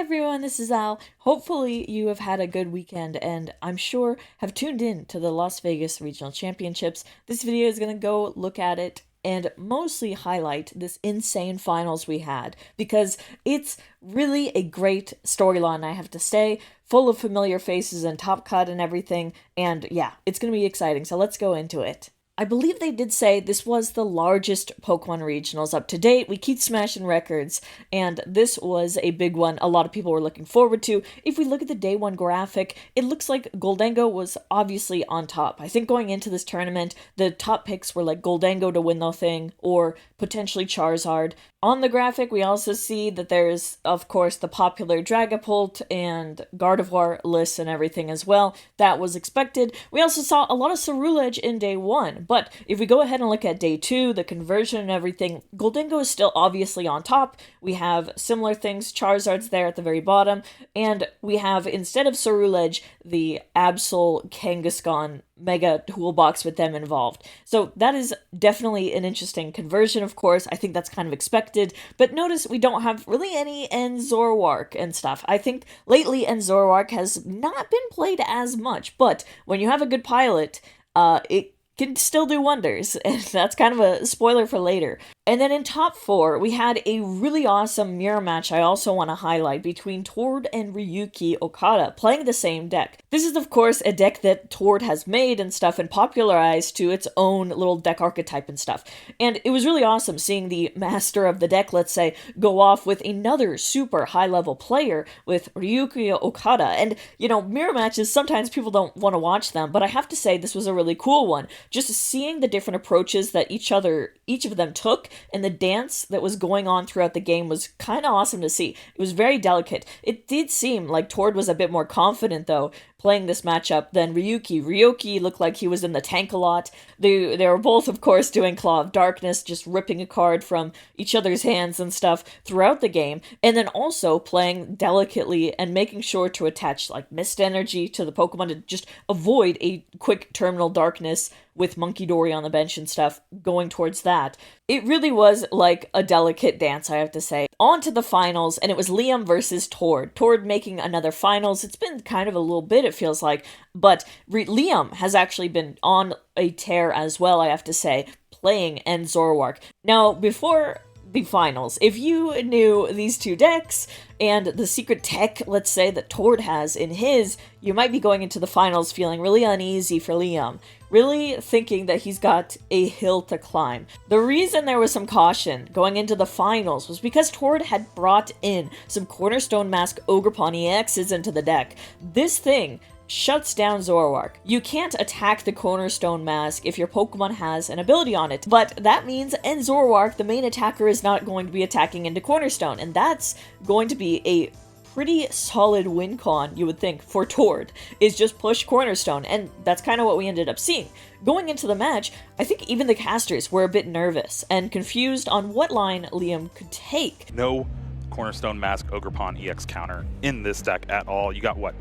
everyone, this is Al. Hopefully you have had a good weekend and I'm sure have tuned in to the Las Vegas Regional Championships. This video is going to go look at it and mostly highlight this insane finals we had because it's really a great storyline, I have to say, full of familiar faces and Top Cut and everything, and yeah, it's going to be exciting, so let's go into it. I believe they did say this was the largest Pokemon regionals up to date. We keep smashing records, and this was a big one a lot of people were looking forward to. If we look at the day one graphic, it looks like Goldengo was obviously on top. I think going into this tournament, the top picks were like Goldengo to win the thing, or potentially Charizard. On the graphic, we also see that there's, of course, the popular Dragapult and Gardevoir lists and everything as well. That was expected. We also saw a lot of Ceruledge in day one, but if we go ahead and look at day two, the conversion and everything, Goldengo is still obviously on top. We have similar things, Charizard's there at the very bottom, and we have, instead of Ceruledge, the Absol Kangaskhan Mega toolbox with them involved. So that is definitely an interesting conversion, of course. I think that's kind of expected, but notice we don't have really any Enzorwark and stuff. I think lately Enzorwark has not been played as much, but when you have a good pilot, it can still do wonders, and that's kind of a spoiler for later. And then in top four, we had a really awesome mirror match I also want to highlight between Tord and Ryuki Okada playing the same deck. This is, of course, a deck that Tord has made and stuff and popularized to its own little deck archetype and stuff. And it was really awesome seeing the master of the deck, let's say, go off with another super high-level player with Ryuki Okada. And, you know, mirror matches, sometimes people don't want to watch them, but I have to say this was a really cool one. Just seeing the different approaches that each of them took and the dance that was going on throughout the game was kind of awesome to see. It was very delicate. It did seem like Tord was a bit more confident, though, playing this matchup than Ryuki. Ryuki looked like he was in the tank a lot. They were both, of course, doing Claw of Darkness, just ripping a card from each other's hands and stuff throughout the game, and then also playing delicately and making sure to attach, like, Mist Energy to the Pokemon to just avoid a quick Terminal Darkness with Monkey Dory on the bench and stuff, going towards that. It really was like a delicate dance, I have to say. On to the finals, and it was Liam versus Tord. Tord making another finals. It's been kind of a little bit, it feels like, but Liam has actually been on a tear as well, I have to say, playing Enzorwark. Now, before the finals, if you knew these two decks and the secret tech, let's say, that Tord has in his, you might be going into the finals feeling really uneasy for Liam, really thinking that he's got a hill to climb. The reason there was some caution going into the finals was because Tord had brought in some Cornerstone Mask Ogerpon EXs into the deck. This thing shuts down Zoroark. You can't attack the Cornerstone Mask if your Pokemon has an ability on it, but that means Zoroark, the main attacker, is not going to be attacking into Cornerstone, and that's going to be a pretty solid win con, you would think, for Tord, is just push Cornerstone, and that's kind of what we ended up seeing. Going into the match, I think even the casters were a bit nervous and confused on what line Liam could take. No Cornerstone Mask Ogerpon EX counter in this deck at all. You got what?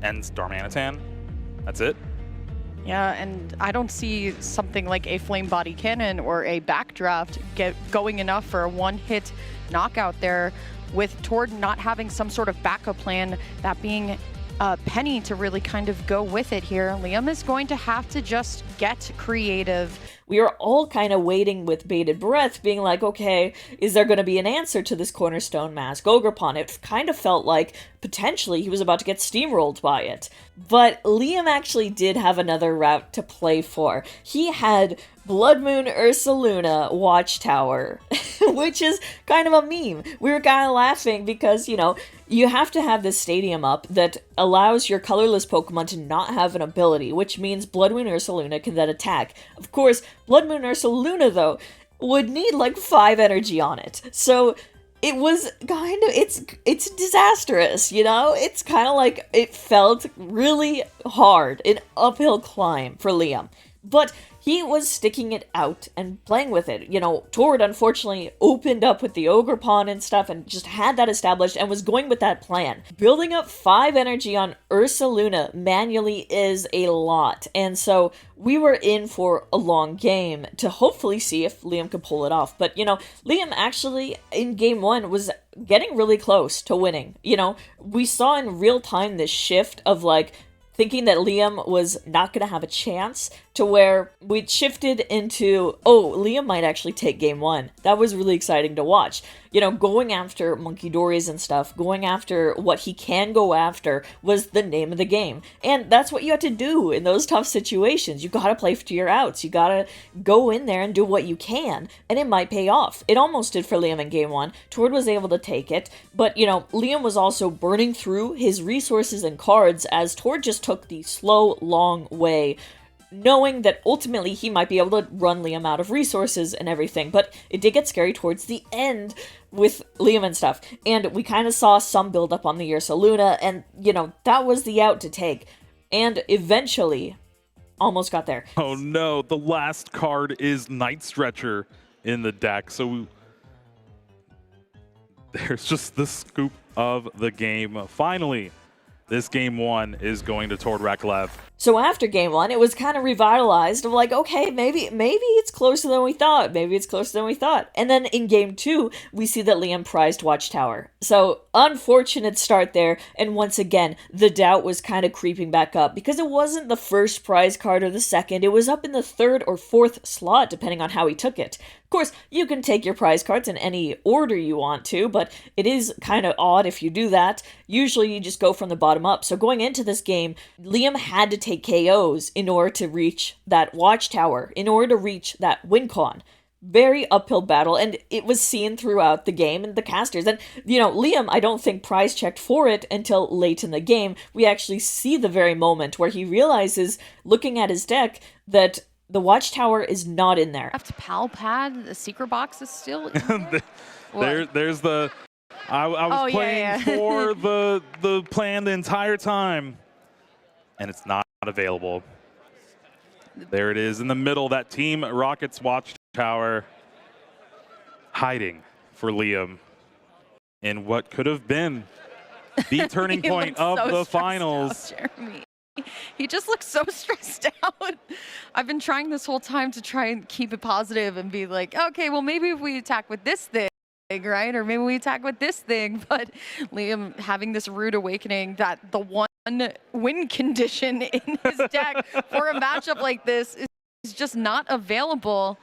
Ends Darmanitan? That's it? Yeah, and I don't see something like a Flame Body Cannon or a Backdraft going enough for a one-hit knockout there, with Tord not having some sort of backup plan, that being Penny to really kind of go with it here. Liam is going to have to just get creative. We are all kind of waiting with bated breath, being like, okay, is there going to be an answer to this Cornerstone Mask Ogerpon? It kind of felt like potentially he was about to get steamrolled by it. But Liam actually did have another route to play for. He had Blood Moon Ursaluna Watchtower, which is kind of a meme. We were kind of laughing because, you know, you have to have this stadium up that allows your colorless Pokemon to not have an ability, which means Blood Moon Ursaluna can then attack. Of course, Blood Moon Ursaluna, though, would need like 5 energy on it. So it was kind of, it's disastrous, you know? It's kind of like, it felt really hard, an uphill climb for Liam. but he was sticking it out and playing with it. You know, Tord unfortunately opened up with the Ogre Pawn and stuff and just had that established and was going with that plan. Building up 5 energy on Ursaluna manually is a lot, and so we were in for a long game to hopefully see if Liam could pull it off. But, you know, Liam actually in game 1 was getting really close to winning. You know, we saw in real time this shift of like thinking that Liam was not going to have a chance to where we'd shifted into, oh, Liam might actually take game 1. That was really exciting to watch. You know, going after Monkey Dories and stuff, going after what he can go after was the name of the game. And that's what you have to do in those tough situations. You gotta play to your outs. You gotta go in there and do what you can, and it might pay off. It almost did for Liam in game 1. Tord was able to take it, but, you know, Liam was also burning through his resources and cards as Tord just took the slow, long way, knowing that ultimately he might be able to run Liam out of resources and everything. But it did get scary towards the end with Liam and stuff. And we kind of saw some build up on the Ursaluna, and, you know, that was the out to take. And eventually, almost got there. Oh no, the last card is Night Stretcher in the deck. So there's just the scoop of the game. Finally, this game 1 is going to Tord Reklev. So after game 1, it was kind of revitalized of like, okay, maybe it's closer than we thought. Maybe it's closer than we thought. And then in game 2, we see that Liam prized Watchtower. So unfortunate start there. And once again, the doubt was kind of creeping back up because it wasn't the first prize card or the second. It was up in the 3rd or 4th slot, depending on how he took it. Of course, you can take your prize cards in any order you want to, but it is kind of odd if you do that. Usually you just go from the bottom up. So going into this game, Liam had to take KOs in order to reach that Watchtower, in order to reach that win con. Very uphill battle, and it was seen throughout the game and the casters. And, you know, Liam, I don't think prize checked for it until late in the game. We actually see the very moment where he realizes, looking at his deck, that the Watchtower is not in there. Left pal pad, the secret box is still in there? There's the... I was playing for the plan the entire time, and it's not available. There it is in the middle, that Team Rocket's Watchtower hiding for Liam in what could have been the turning point of the finals. Jeremy. He just looks so stressed out. I've been trying this whole time to try and keep it positive and be like, okay, well, maybe if we attack with this thing, right? Or maybe we attack with this thing. But Liam having this rude awakening that the one win condition in his deck for a matchup like this is just not available.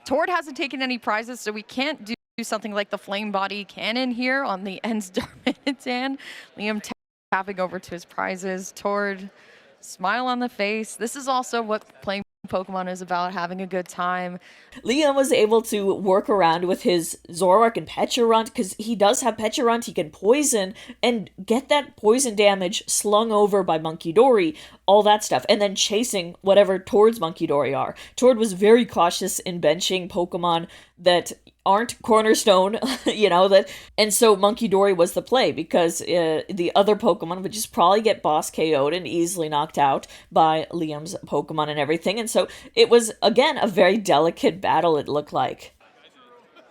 Tord hasn't taken any prizes, so we can't do something like the Flame Body Cannon here on the Ends Darmanitan. Liam tapping over to his prizes. Tord, smile on the face. This is also what playing Pokemon is about, having a good time. Liam was able to work around with his Zoroark and Pecharunt, because he does have Pecharunt, he can poison, and get that poison damage slung over by Monkey Dory, all that stuff, and then chasing whatever Tord's Monkey Dory are. Tord was very cautious in benching Pokemon that aren't Cornerstone, you know, and so Monkey Dory was the play, because the other Pokemon would just probably get boss KO'd and easily knocked out by Liam's Pokemon and everything, and so it was, again, a very delicate battle, it looked like.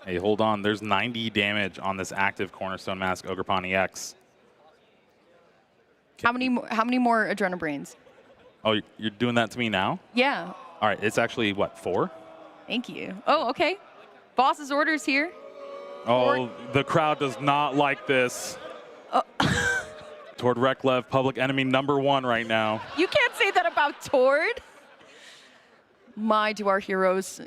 Hey, hold on, there's 90 damage on this active Cornerstone Mask Ogerpon EX. How many more Adrenabrains? Oh, you're doing that to me now? Yeah. All right, it's actually, what, 4? Thank you. Oh, okay. Boss's orders here. Oh, the crowd does not like this. Tord Reklev, public enemy #1 right now. You can't say that about Tord. My, do our heroes,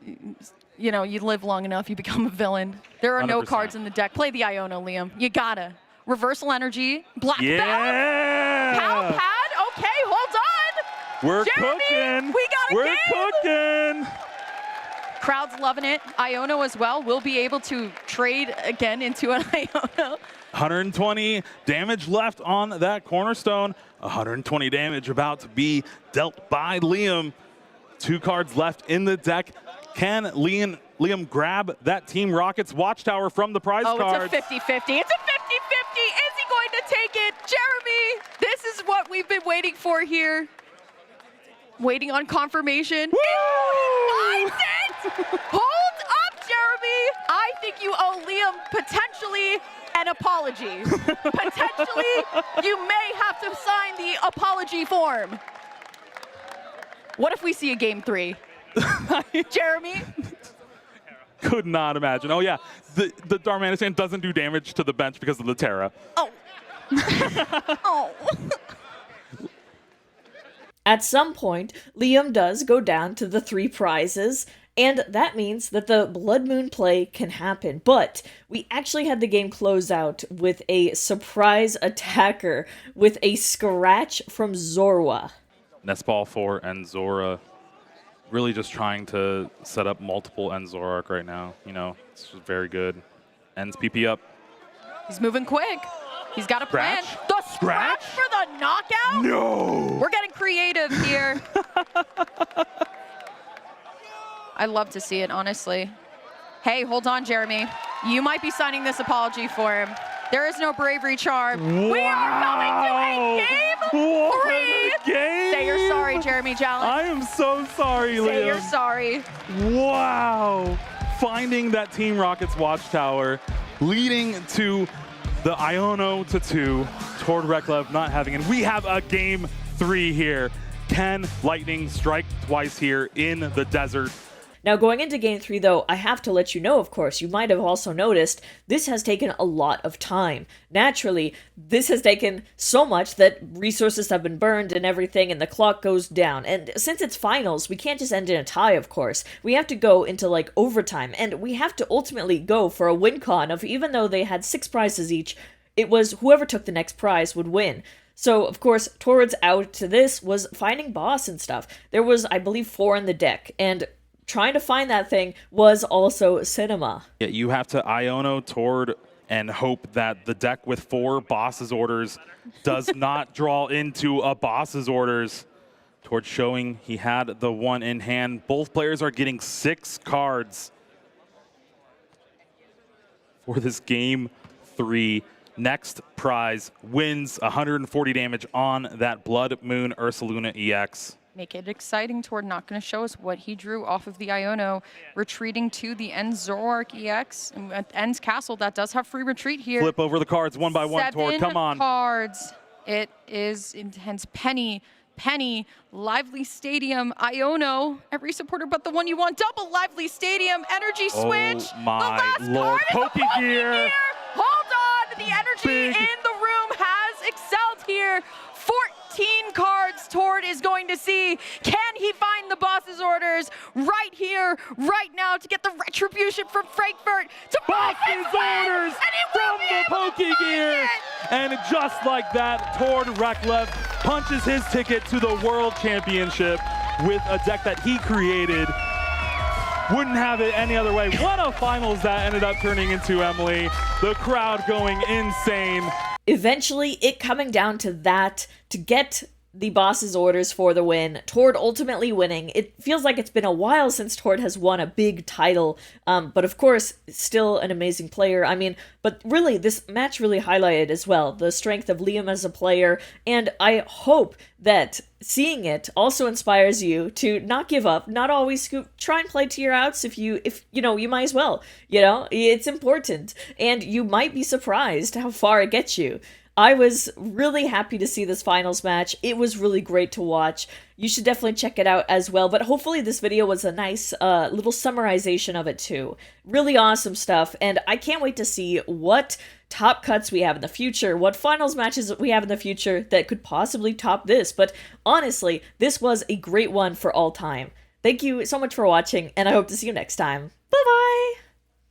you know, you live long enough, you become a villain. There are 100%. no cards in the deck. Play the Iono, Liam. You gotta. Reversal Energy. Black Belt. Yeah! Pal Pad. Okay, hold on. We're Jeremy, cooking. We got a We're game. cooking. Crowd's loving it. Iono as well. We'll be able to trade again into an Iono. 120 damage left on that Cornerstone. 120 damage about to be dealt by Liam. 2 cards left in the deck. Can Liam grab that Team Rocket's Watchtower from the prize cards? It's a 50-50. It's a 50-50. Is he going to take it? Jeremy, this is what we've been waiting for here. Waiting on confirmation. It finds it! Hold up, Jeremy! I think you owe Liam potentially an apology. Potentially, you may have to sign the apology form. What if we see a game 3? Jeremy? Could not imagine. Oh, yeah. The Darmanistan doesn't do damage to the bench because of the Terra. Oh. Oh. At some point, Liam does go down to the 3 prizes, and that means that the Blood Moon play can happen. But we actually had the game close out with a surprise attacker with a scratch from Zorua. Nestball for Enzora. Really just trying to set up multiple Enzorark right now. You know, it's very good. Enz PP up. He's moving quick. He's got a plan. Scratch? The scratch for the knockout? No! We're getting creative here. I love to see it, honestly. Hey, hold on, Jeremy. You might be signing this apology for him. There is no bravery charm. Wow. We are coming to a game 3. Game? Say you're sorry, Jeremy Jallin. I am so sorry, Liam. Say you're sorry. Wow. Finding that Team Rocket's watchtower, leading to the Iono to 2, toward Reklev not having, and we have a game 3 here. Can Lightning strike twice here in the desert? Now, going into Game 3, though, I have to let you know, of course, you might have also noticed, this has taken a lot of time. Naturally, this has taken so much that resources have been burned and everything, and the clock goes down. And since it's finals, we can't just end in a tie, of course. We have to go into, like, overtime, and we have to ultimately go for a win con of, even though they had 6 prizes each, it was whoever took the next prize would win. So, of course, towards out to this was finding boss and stuff. There was, I believe, 4 in the deck, and trying to find that thing was also cinema. Yeah, you have to Iono toward and hope that the deck with 4 boss's orders does not draw into a boss's orders. Toward showing he had the 1 in hand. Both players are getting 6 cards for this game 3. Next prize wins 140 damage on that Blood Moon Ursaluna EX. Make it exciting. Toward not going to show us what he drew off of the Iono, retreating to the Enzorark EX. And at Enz Castle, that does have free retreat here. Flip over the cards one by one, Toward. Come on. 7 cards. It is intense. Penny, Lively Stadium, Iono. Every supporter but the one you want. Double Lively Stadium, Energy Switch. Oh my the last Lord. card is a Pokegear. Hold on. The energy Big. in the room has excelled here. 14 cards Toward is going to see. Can he find the boss's orders right here, right now, to get the retribution from Frankfurt to Boss's orders from the Pokegear. And just like that, Toward Reklev punches his ticket to the World Championship with a deck that he created. Wouldn't have it any other way. What a finals that ended up turning into, Emily. The crowd going insane. Eventually, it coming down to that, to get the boss's orders for the win, Toward ultimately winning. It feels like it's been a while since Toward has won a big title, but of course, still an amazing player. I mean, but really, this match really highlighted as well the strength of Liam as a player, and I hope that seeing it also inspires you to not give up, not always scoop, try and play to your outs if you know, you might as well, you know, it's important, and you might be surprised how far it gets you. I was really happy to see this finals match. It was really great to watch. You should definitely check it out as well, but hopefully this video was a nice little summarization of it too. Really awesome stuff, and I can't wait to see what top cuts we have in the future, what finals matches we have in the future that could possibly top this, but honestly, this was a great one for all time. Thank you so much for watching, and I hope to see you next time. Bye-bye!